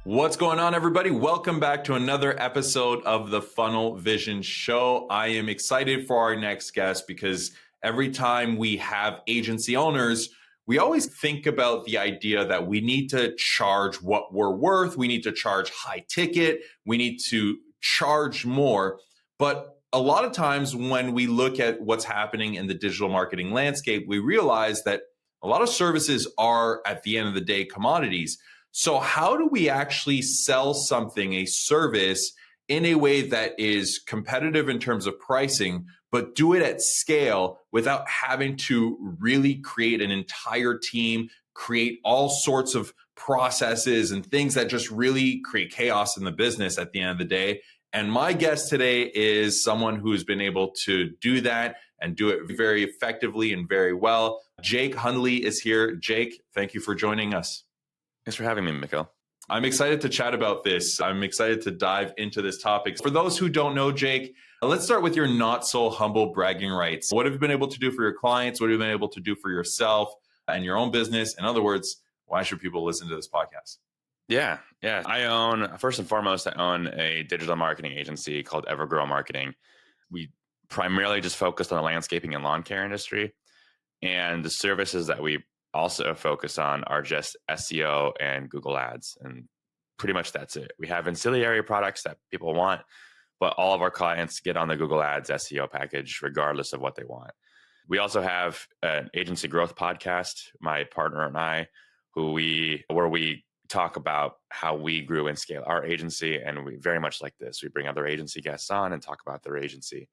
What's going on, everybody? Welcome back to another episode of the Funnel Vision Show. I am excited for our next guest because every time we have agency owners, we always think about the idea that we need to charge what we're worth. We need to charge high ticket. We need to charge more. But a lot of times when we look at what's happening in the digital marketing landscape, we realize that a lot of services are, at the end of the day, commodities. So how do we actually sell something, a service, in a way that is competitive in terms of pricing, but do it at scale without having to really create an entire team, create all sorts of processes and things that just really create chaos in the business at the end of the day? And my guest today is someone who's been able to do that and do it very effectively and very well. Jake Hundley is here. Jake, thank you for joining us. Thanks for having me, Mikhail. I'm excited to chat about this. I'm excited to dive into this topic. For those who don't know, Jake, let's start with your not so humble bragging rights. What have you been able to do for your clients? What have you been able to do for yourself and your own business? In other words, why should people listen to this podcast? Yeah. First and foremost, I own a digital marketing agency called Evergrow Marketing. We primarily just focused on the landscaping and lawn care industry. And the services that we also focus on are just SEO and Google Ads. And pretty much that's it. We have ancillary products that people want, but all of our clients get on the Google Ads SEO package regardless of what they want. We also have an agency growth podcast, my partner and I, where we talk about how we grew and scale our agency. And we very much like this. We bring other agency guests on and talk about their agency.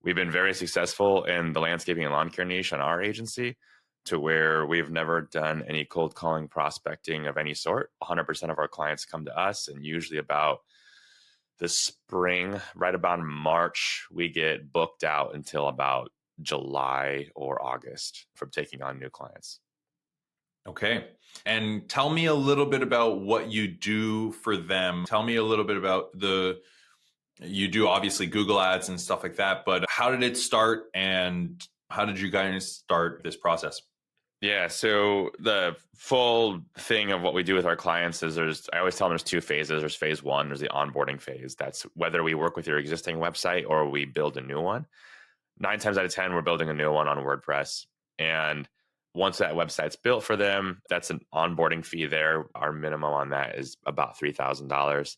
We've been very successful in the landscaping and lawn care niche on our agency, to where we've never done any cold calling prospecting of any sort. 100% of our clients come to us, and usually about the spring, right about March, we get booked out until about July or August from taking on new clients. Okay. And tell me a little bit about what you do for them. Tell me a little bit about you do obviously Google Ads and stuff like that, but how did it start and how did you guys start this process? Yeah, so the full thing of what we do with our clients is I always tell them there's two phases. There's phase one, there's the onboarding phase. That's whether we work with your existing website or we build a new one. 9 times out of 10, we're building a new one on WordPress. And once that website's built for them, that's an onboarding fee there. Our minimum on that is about $3,000.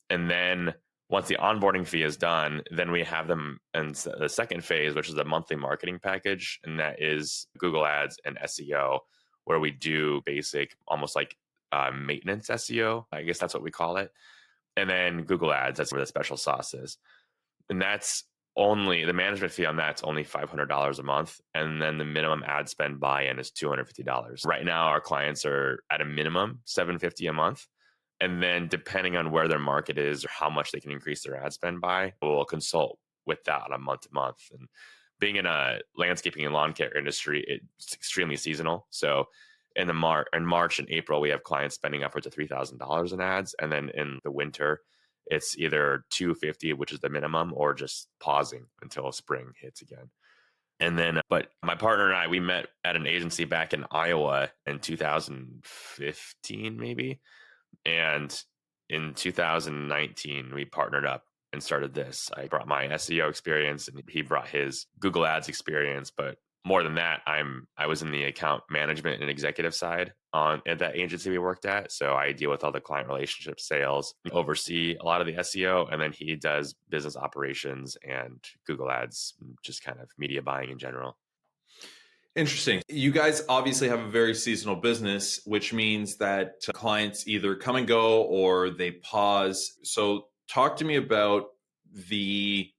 And then once the onboarding fee is done, then we have them in the second phase, which is a monthly marketing package. And that is Google Ads and SEO, where we do basic, almost like maintenance SEO. I guess that's what we call it. And then Google Ads, that's where the special sauce is. And that's only, the management fee on that's only $500 a month. And then the minimum ad spend buy-in is $250. Right now, our clients are at a minimum $750 a month. And then depending on where their market is or how much they can increase their ad spend by, we'll consult with that on a month to month. And being in a landscaping and lawn care industry, it's extremely seasonal. So in March and April, we have clients spending upwards of $3,000 in ads. And then in the winter, it's either $250, which is the minimum, or just pausing until spring hits again. And then, but my partner and I, we met at an agency back in Iowa in 2015, maybe. And in 2019, we partnered up and started this. I brought my SEO experience and he brought his Google Ads experience. But more than that, I was in the account management and executive side at that agency we worked at. So I deal with all the client relationship sales, oversee a lot of the SEO, and then he does business operations and Google Ads, just kind of media buying in general. Interesting. You guys obviously have a very seasonal business, which means that clients either come and go or they pause. So talk to me about the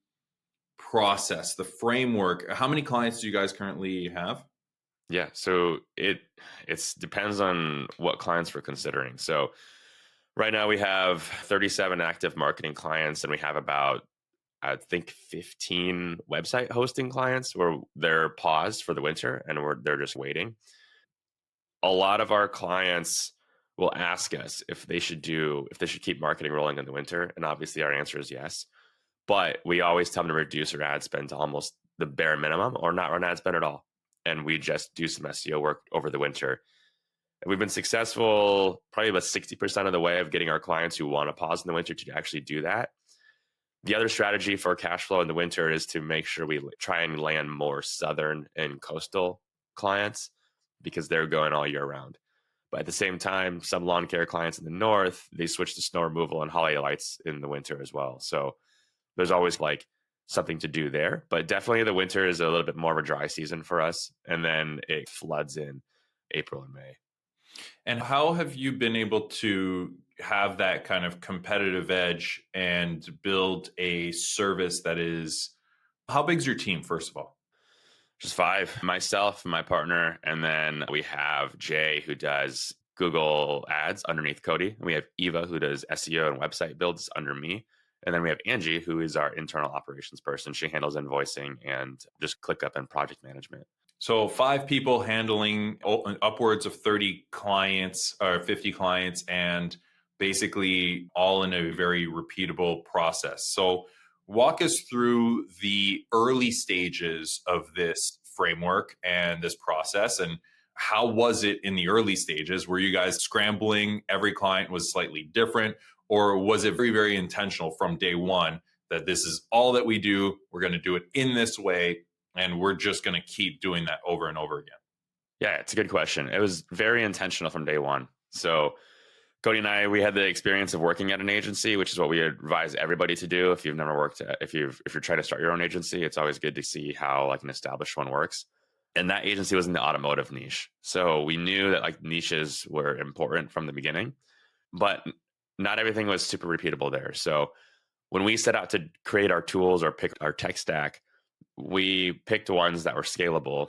process, the framework. How many clients do you guys currently have? Yeah, so it depends on what clients we're considering. So right now we have 37 active marketing clients, and we have about, I think, 15 website hosting clients where they're paused for the winter and they're just waiting. A lot of our clients will ask us if they should keep marketing rolling in the winter. And obviously our answer is yes. But we always tell them to reduce their ad spend to almost the bare minimum or not run ad spend at all. And we just do some SEO work over the winter. We've been successful probably about 60% of the way of getting our clients who want to pause in the winter to actually do that. The other strategy for cash flow in the winter is to make sure we try and land more southern and coastal clients because they're going all year round. But at the same time, some lawn care clients in the north, they switch to snow removal and holiday lights in the winter as well. So there's always like something to do there. But definitely the winter is a little bit more of a dry season for us. And then it floods in April and May. And how have you been able to have that kind of competitive edge and build a service that is, how big's your team, first of all? Just five, myself, my partner, and then we have Jay who does Google ads underneath Cody. And we have Eva who does SEO and website builds under me. And then we have Angie, who is our internal operations person. She handles invoicing and just ClickUp and project management. So 5 people handling upwards of 30 clients or 50 clients, and basically all in a very repeatable process. So walk us through the early stages of this framework and this process, and how was it in the early stages? Were you guys scrambling? Every client was slightly different, or was it very, very intentional from day one that this is all that we do? We're going to do it in this way, and we're just going to keep doing that over and over again? Yeah, it's a good question. It was very intentional from day one. So Cody and I, we had the experience of working at an agency, which is what we advise everybody to do. If you've never worked at, if you're trying to start your own agency, it's always good to see how like an established one works. And that agency was in the automotive niche. So we knew that like niches were important from the beginning, but not everything was super repeatable there. So when we set out to create our tools or pick our tech stack, we picked ones that were scalable,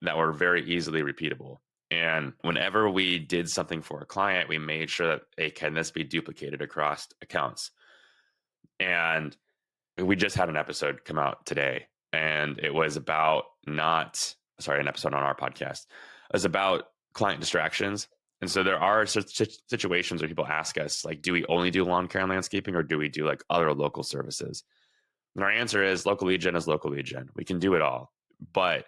that were very easily repeatable. And whenever we did something for a client, we made sure that, hey, can this be duplicated across accounts? And we just had an episode come out today, and it was about an episode on our podcast. It was about client distractions. And so there are situations where people ask us, like, do we only do lawn care and landscaping, or do we do like other local services? And our answer is local lead gen is local lead gen. We can do it all. But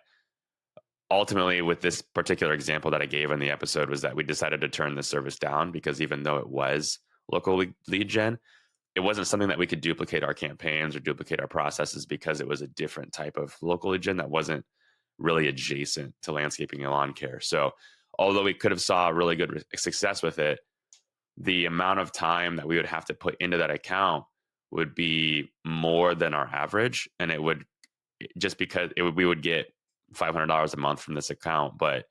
ultimately, with this particular example that I gave in the episode, was that we decided to turn the service down because even though it was local lead gen, it wasn't something that we could duplicate our campaigns or duplicate our processes because it was a different type of local lead gen that wasn't really adjacent to landscaping and lawn care. So although we could have saw really good success with it, the amount of time that we would have to put into that account would be more than our average. And it would, just because we would get $500 a month from this account, but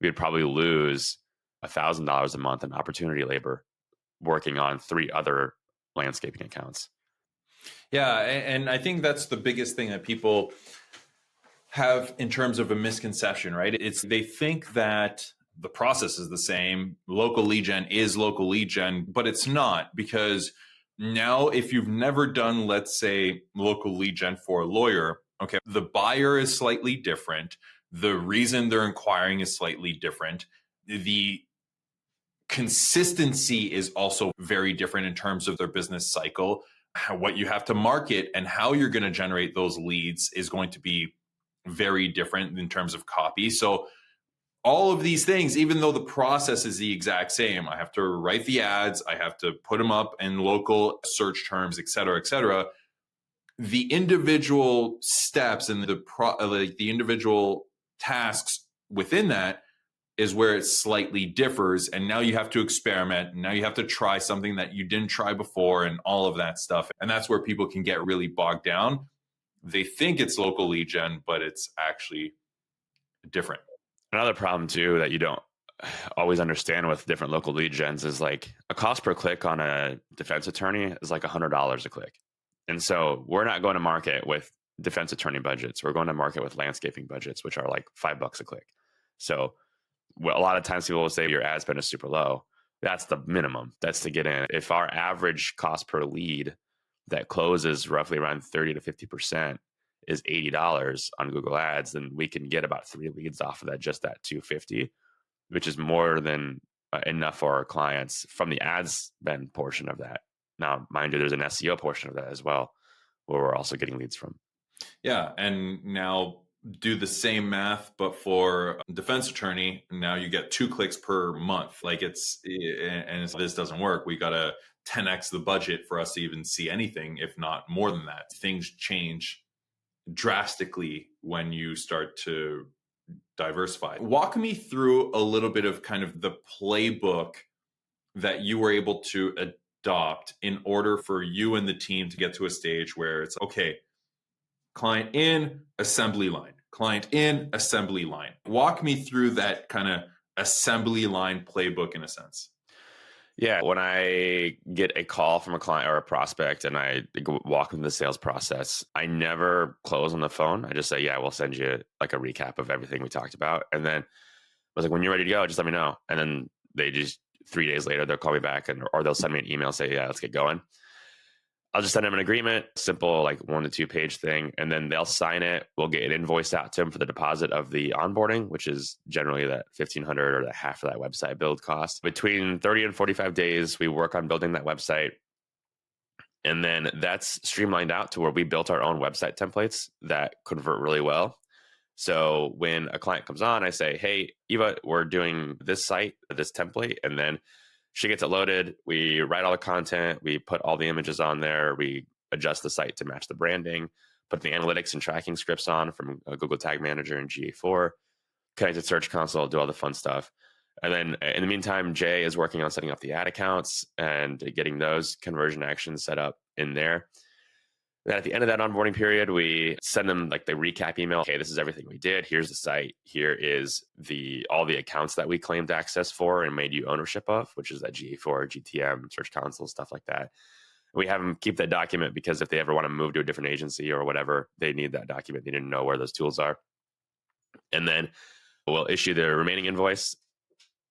we would probably lose $1,000 a month in opportunity labor working on 3 other landscaping accounts. Yeah, and I think that's the biggest thing that people have in terms of a misconception, right? It's they think that the process is the same. Local lead gen is local lead gen, but it's not, because now if you've never done, let's say, local lead gen for a lawyer, okay, the buyer is slightly different. The reason they're inquiring is slightly different. The consistency is also very different in terms of their business cycle. What you have to market and how you're going to generate those leads is going to be very different in terms of copy. So all of these things, even though the process is the exact same, I have to write the ads, I have to put them up in local search terms, et cetera, the individual steps and the individual tasks within that is where it slightly differs. And now you have to experiment. Now you have to try something that you didn't try before and all of that stuff. And that's where people can get really bogged down. They think it's local lead gen, but it's actually different. Another problem too that you don't always understand with different local lead gens is like a cost per click on a defense attorney is like $100 a click. And so we're not going to market with defense attorney budgets. We're going to market with landscaping budgets, which are like $5 a click. So a lot of times people will say your ad spend is super low. That's the minimum. That's to get in. If our average cost per lead that closes roughly around 30 to 50% is $80 on Google Ads, then we can get about 3 leads off of that, just that $250, which is more than enough for our clients from the ads spend portion of that. Now, mind you, there's an SEO portion of that as well, where we're also getting leads from. Yeah. And now do the same math, but for a defense attorney, now you get 2 clicks per month. Like this doesn't work. We got to 10x the budget for us to even see anything, if not more than that. Things change drastically when you start to diversify. Walk me through a little bit of kind of the playbook that you were able to adopt in order for you and the team to get to a stage where it's okay, client in, assembly line, client in, assembly line. Walk me through that kind of assembly line playbook in a sense. Yeah. When I get a call from a client or a prospect and I walk them the sales process, I never close on the phone. I just say, yeah, we'll send you like a recap of everything we talked about. And then I was like, when you're ready to go, just let me know. And then they just 3 days later, they'll call me back or they'll send me an email, say, yeah, let's get going. I'll just send them an agreement, simple, like 1 to 2 page thing. And then they'll sign it. We'll get an invoice out to them for the deposit of the onboarding, which is generally that $1,500 or that half of that website build cost. Between 30 and 45 days, we work on building that website. And then that's streamlined out to where we built our own website templates that convert really well. So when a client comes on, I say, hey, Eva, we're doing this site, this template. And then she gets it loaded. We write all the content. We put all the images on there. We adjust the site to match the branding, put the analytics and tracking scripts on from Google Tag Manager and GA4, connected Search Console, do all the fun stuff. And then in the meantime, Jay is working on setting up the ad accounts and getting those conversion actions set up in there. Then at the end of that onboarding period, we send them like the recap email. Okay, this is everything we did. Here's the site. Here is all the accounts that we claimed access for and made you ownership of, which is that GA4, GTM, Search Console, stuff like that. We have them keep that document because if they ever want to move to a different agency or whatever, they need that document. They didn't know where those tools are. And then we'll issue the remaining invoice.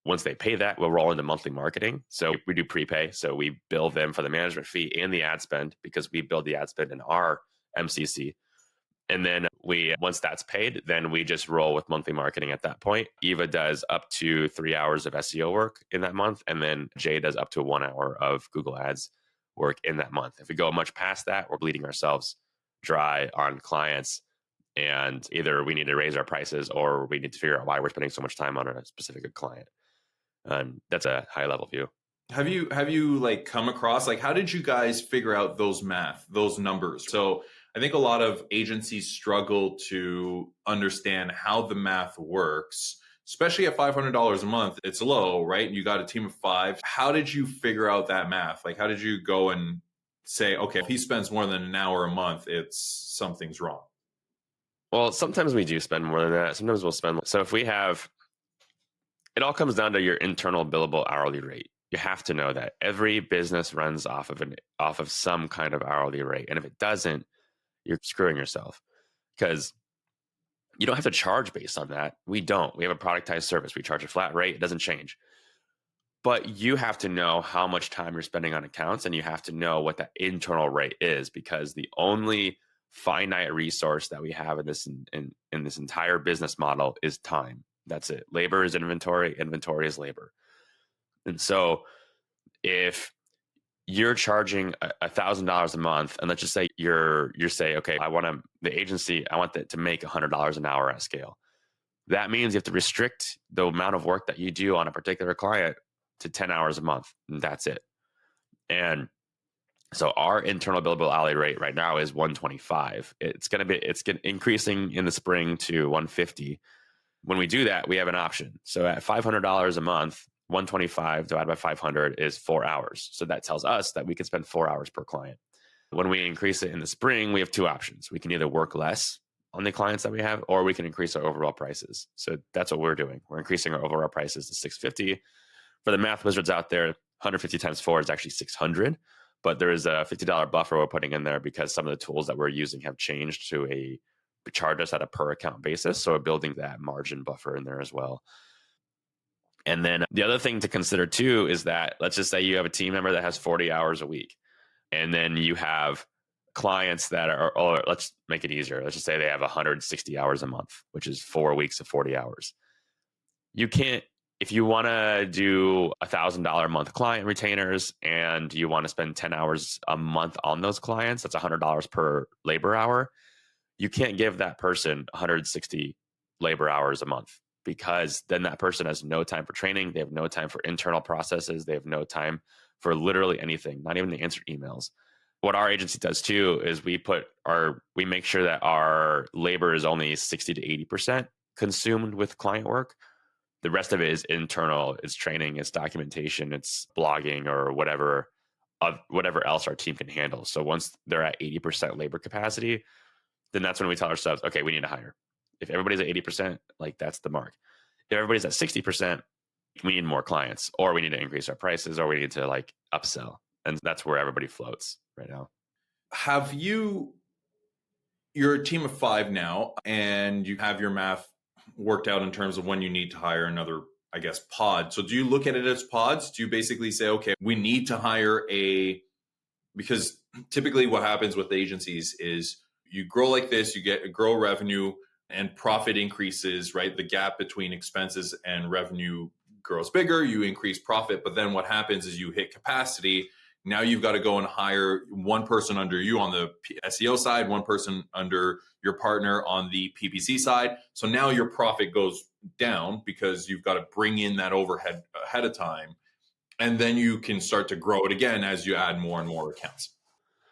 Once they pay that, we'll roll into monthly marketing. So we do prepay. So we bill them for the management fee and the ad spend because we build the ad spend in our MCC. And then once that's paid, then we just roll with monthly marketing at that point. Eva does up to 3 hours of SEO work in that month. And then Jay does up to 1 hour of Google Ads work in that month. If we go much past that, we're bleeding ourselves dry on clients. And either we need to raise our prices or we need to figure out why we're spending so much time on a specific client. And that's a high level view. Have you like come across, like, how did you guys figure out those numbers? So I think a lot of agencies struggle to understand how the math works, especially at $500 a month. It's low, right? You got a team of 5. How did you figure out that math? Like, how did you go and say, okay, if he spends more than an hour a month, something's wrong? Well, sometimes we do spend more than that. Sometimes we'll spend. So if we have, it all comes down to your internal billable hourly rate. You have to know that every business runs off of some kind of hourly rate. And if it doesn't, you're screwing yourself because you don't have to charge based on that. We don't. We have a productized service. We charge a flat rate. It doesn't change. But you have to know how much time you're spending on accounts and you have to know what that internal rate is because the only finite resource that we have in this entire business model is time. That's it. Labor is inventory. Inventory is labor. And so if you're charging $1,000 a month, and let's just say you're say, okay, I want that to make $100 an hour at scale. That means you have to restrict the amount of work that you do on a particular client to 10 hours a month. And that's it. And so our internal billable hourly rate right now is 125. It's increasing in the spring to 150. When we do that, we have an option. So at $500 a month, 125 divided by 500 is 4 hours. So that tells us that we could spend 4 hours per client. When we increase it in the spring, we have 2 options. We can either work less on the clients that we have, or we can increase our overall prices. So that's what we're doing. We're increasing our overall prices to $650. For the math wizards out there, 150 times 4 is actually $600. But there is a $50 buffer we're putting in there because some of the tools that we're using have changed to charge us at a per account basis. So we're building that margin buffer in there as well. And then the other thing to consider too is that let's just say you have a team member that has 40 hours a week. And then you have clients that or let's make it easier. Let's just say they have 160 hours a month, which is 4 weeks of 40 hours. You can't, if you want to do $1,000 a month client retainers and you want to spend 10 hours a month on those clients, that's $100 per labor hour. you can't give that person 160 labor hours a month, because then that person has no time for training. They have no time for internal processes. They have no time for literally anything, not even to answer emails. What our agency does too is we make sure that our labor is only 60 to 80% consumed with client work. The rest of it is internal. It's training, it's documentation, it's blogging, or whatever else our team can handle. So once they're at 80% labor capacity, then that's when we tell ourselves, okay, we need to hire. If everybody's at 80%, like that's the mark. If everybody's at 60%, we need more clients, or we need to increase our prices, or we need to like upsell. And that's where everybody floats right now. Have you, you're a team of 5 now, and you have your math worked out in terms of when you need to hire another, I guess, pod. So do you look at it as pods? Do you basically say, okay, we need to hire because typically what happens with agencies is you grow like this, you grow revenue and profit increases, right? The gap between expenses and revenue grows bigger, you increase profit. But then what happens is you hit capacity. Now you've got to go and hire one person under you on the SEO side, one person under your partner on the PPC side. So now your profit goes down because you've got to bring in that overhead ahead of time. And then you can start to grow it again as you add more and more accounts.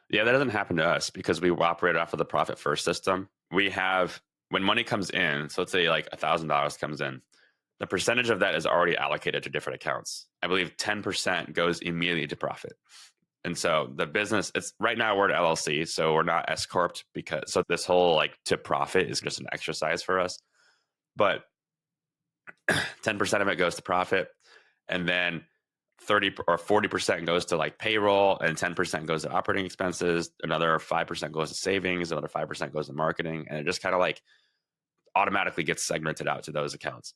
Yeah, that doesn't happen to us because we operate off of the profit first system. When money comes in, so let's say like $1,000 comes in, the percentage of that is already allocated to different accounts. I believe 10% goes immediately to profit. And so the business, it's right now we're an LLC, so we're not S corp, so this whole like to profit is just an exercise for us. But 10% of it goes to profit, and then 30 or 40% goes to like payroll, and 10% goes to operating expenses. Another 5% goes to savings. Another 5% goes to marketing. And it just kind of like automatically gets segmented out to those accounts.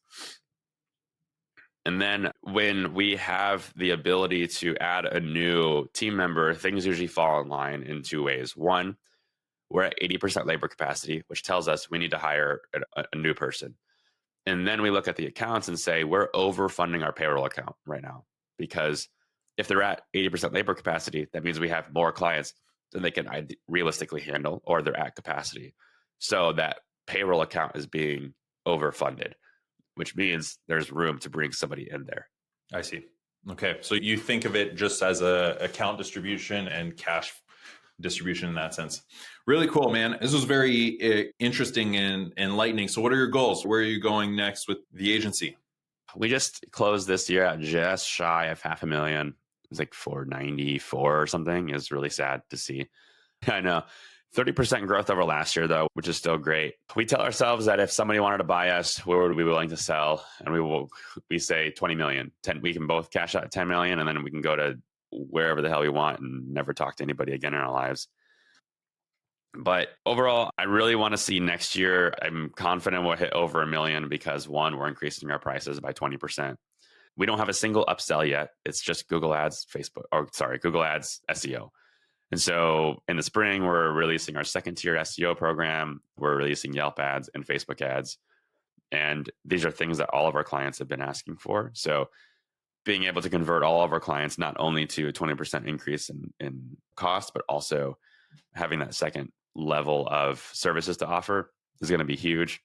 And then when we have the ability to add a new team member, things usually fall in line in 2 ways. One, we're at 80% labor capacity, which tells us we need to hire a new person. And then we look at the accounts and say, we're overfunding our payroll account right now, because if they're at 80% labor capacity, that means we have more clients than they can realistically handle, or they're at capacity. So that payroll account is being overfunded, which means there's room to bring somebody in there. I see. Okay. So you think of it just as a account distribution and cash distribution in that sense. Really cool, man. This was very interesting and enlightening. So what are your goals? Where are you going next with the agency? We just closed this year at just shy of $500,000. It was like 494 or something. It's really sad to see. I know. 30% growth over last year, though, which is still great. We tell ourselves that if somebody wanted to buy us, we would be willing to sell. And we say 20 million. We can both cash out 10 million, and then we can go to wherever the hell we want and never talk to anybody again in our lives. But overall, I really want to see next year, I'm confident we'll hit over 1 million because, one, we're increasing our prices by 20%. We don't have a single upsell yet. It's just Google Ads, Google Ads SEO. And so in the spring, we're releasing our second tier SEO program. We're releasing Yelp ads and Facebook ads. And these are things that all of our clients have been asking for. So being able to convert all of our clients, not only to a 20% increase in cost, but also having that second level of services to offer is going to be huge.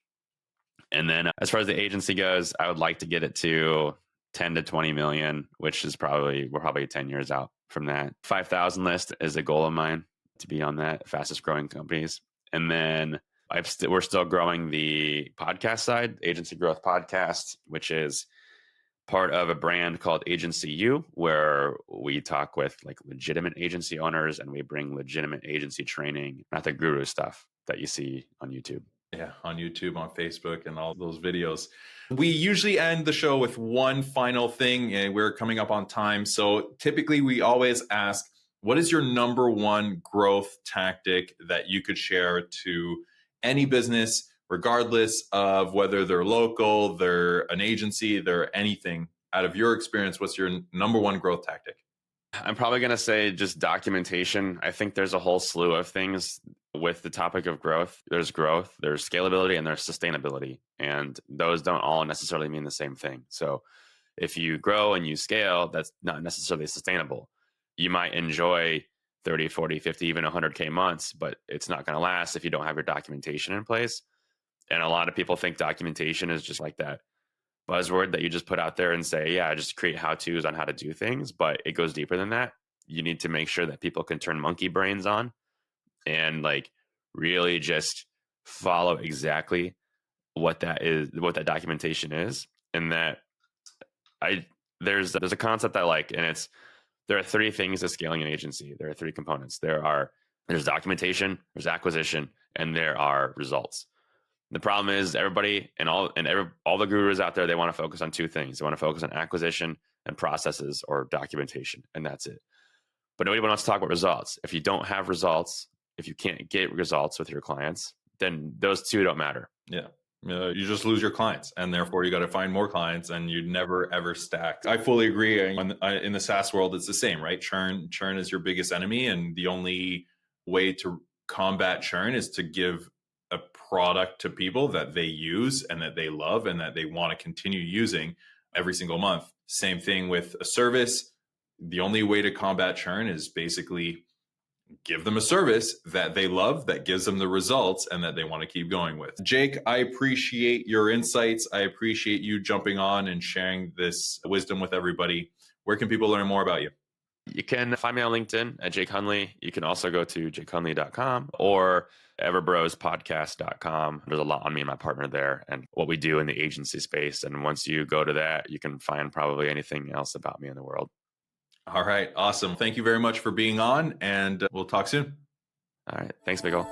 And then as far as the agency goes, I would like to get it to 10 to 20 million, which is we're probably 10 years out from that. 5,000 list is a goal of mine, to be on that fastest growing companies. And then we're still growing the podcast side, Agency Growth Podcast, which is part of a brand called Agency U, where we talk with like legitimate agency owners and we bring legitimate agency training, not the guru stuff that you see on YouTube. Yeah, on YouTube, on Facebook, and all those videos. We usually end the show with one final thing, and we're coming up on time. So typically we always ask, what is your number one growth tactic that you could share to any business, regardless of whether they're local, they're an agency, they're anything? Out of your experience, what's your number one growth tactic? I'm probably going to say just documentation. I think there's a whole slew of things with the topic of growth. There's scalability, and there's sustainability. And those don't all necessarily mean the same thing. So if you grow and you scale, that's not necessarily sustainable. You might enjoy 30, 40, 50, even 100K months, but it's not going to last if you don't have your documentation in place. And a lot of people think documentation is just like that buzzword that you just put out there and say, yeah, just create how-tos on how to do things. But it goes deeper than that. You need to make sure that people can turn monkey brains on and like really just follow exactly what that is, what that documentation is. And that there's a concept I like, and there are three things to scaling an agency. There are three components. There's documentation, there's acquisition, and there are results. The problem is everybody and all the gurus out there, they want to focus on two things. They want to focus on acquisition and processes or documentation, and that's it. But nobody wants to talk about results. If you don't have results, if you can't get results with your clients, then those two don't matter. Yeah. You just lose your clients, and therefore you got to find more clients, and you never ever stack. I fully agree. In the SaaS world, it's the same, right? Churn is your biggest enemy, and the only way to combat churn is to give a product to people that they use and that they love and that they want to continue using every single month. Same thing with a service. The only way to combat churn is basically give them a service that they love, that gives them the results, and that they want to keep going with. Jake, I appreciate your insights. I appreciate you jumping on and sharing this wisdom with everybody. Where can people learn more about you? You can find me on LinkedIn at Jake Hundley. You can also go to jakehundley.com or everbrowspodcast.com. There's a lot on me and my partner there and what we do in the agency space. And once you go to that, you can find probably anything else about me in the world. All right. Awesome. Thank you very much for being on, and we'll talk soon. All right. Thanks, Miguel.